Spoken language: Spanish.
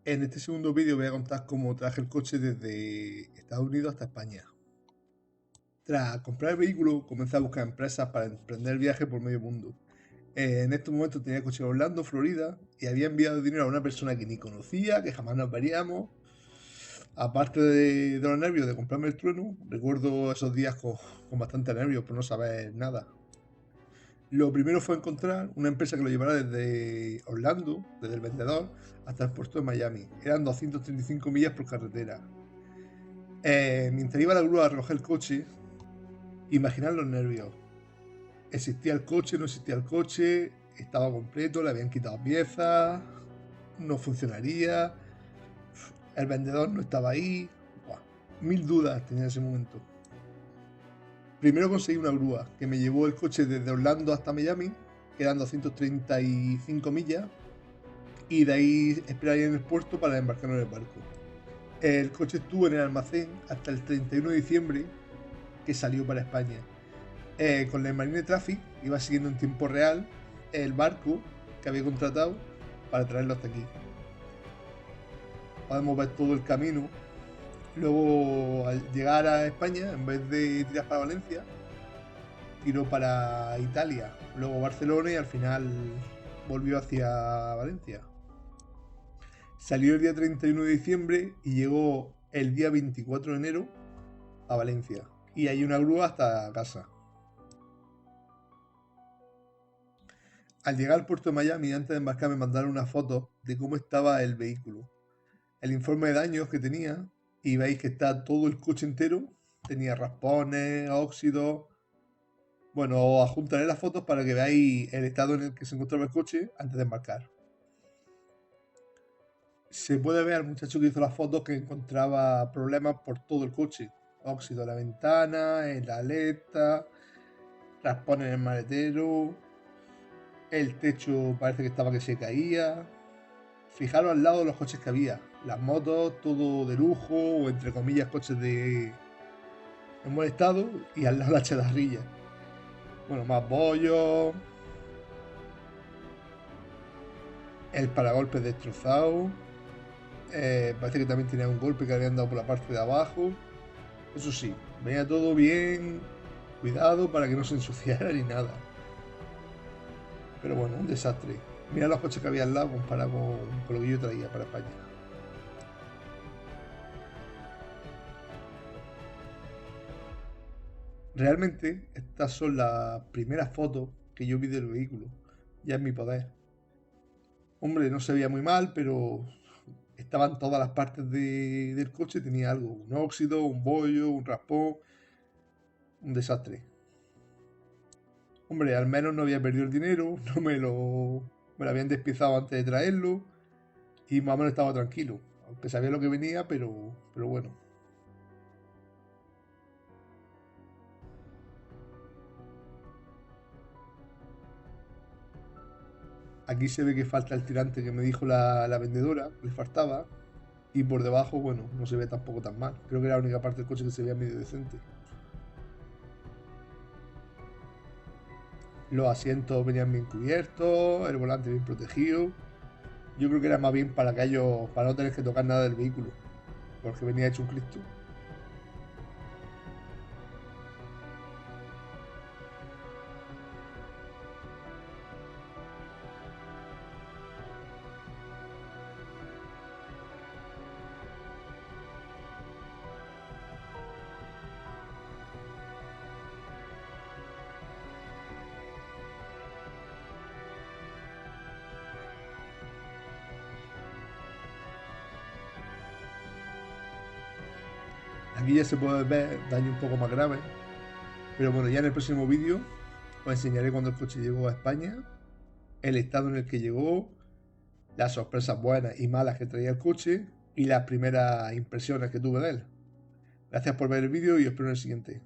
En este segundo vídeo voy a contar cómo traje el coche desde Estados Unidos hasta España. Tras comprar el vehículo, comencé a buscar empresas para emprender el viaje por medio mundo. En estos momentos tenía el coche en Orlando, Florida, y había enviado dinero a una persona que ni conocía, que jamás nos veríamos. Aparte de los nervios de comprarme el trueno, recuerdo esos días con bastante nervios por no saber nada. Lo primero fue encontrar una empresa que lo llevara desde Orlando, desde el vendedor, hasta el puerto de Miami. Eran 235 millas por carretera. Mientras iba la grúa a recoger el coche, imaginar los nervios. ¿Existía el coche? ¿No existía el coche? ¿Estaba completo? ¿Le habían quitado piezas? ¿No funcionaría? ¿El vendedor no estaba ahí? Buah, mil dudas tenía en ese momento. Primero conseguí una grúa que me llevó el coche desde Orlando hasta Miami, que eran 235 millas, y de ahí esperaría en el puerto para embarcar en el barco. El coche estuvo en el almacén hasta el 31 de diciembre, que salió para España. Con la Marine Traffic iba siguiendo en tiempo real el barco que había contratado para traerlo hasta aquí. Podemos ver todo el camino. Luego, al llegar a España, en vez de tirar para Valencia, tiró para Italia, luego Barcelona y al final volvió hacia Valencia. Salió el día 31 de diciembre y llegó el día 24 de enero a Valencia. Y hay una grúa hasta casa. Al llegar al puerto de Miami, antes de embarcar, me mandaron una foto de cómo estaba el vehículo, el informe de daños que tenía, y veis que está todo el coche entero. Tenía raspones, óxidos. Bueno, os adjuntaré las fotos para que veáis el estado en el que se encontraba el coche antes de embarcar. Se puede ver al muchacho que hizo las fotos que encontraba problemas por todo el coche. Óxido en la ventana, en la aleta, raspones en el maletero. El techo parece que estaba que se caía. Fijaros al lado de los coches que había. Las motos, todo de lujo, o entre comillas, coches en buen estado. Y al lado la chatarrilla. Bueno, más bollos. El paragolpes destrozado. Parece que también tenía un golpe que habían dado por la parte de abajo. Eso sí, venía todo bien cuidado para que no se ensuciara ni nada. Pero bueno, un desastre. Mira los coches que había al lado comparado con lo que yo traía para España. Realmente estas son las primeras fotos que yo vi del vehículo, ya en mi poder. Hombre, no se veía muy mal, pero estaban todas las partes del coche, tenía algo, un óxido, un bollo, un raspón, un desastre. Hombre, al menos no había perdido el dinero, no me lo habían despiezado antes de traerlo y más o menos estaba tranquilo, aunque sabía lo que venía, pero bueno. Aquí se ve que falta el tirante que me dijo la vendedora, le faltaba. Y por debajo, bueno, no se ve tampoco tan mal. Creo que era la única parte del coche que se veía medio decente. Los asientos venían bien cubiertos, el volante bien protegido. Yo creo que era más bien para no tener que tocar nada del vehículo, porque venía hecho un Cristo. Aquí ya se puede ver daño un poco más grave, pero bueno, ya en el próximo vídeo os enseñaré cuando el coche llegó a España, el estado en el que llegó, las sorpresas buenas y malas que traía el coche y las primeras impresiones que tuve de él. Gracias por ver el vídeo y os espero en el siguiente.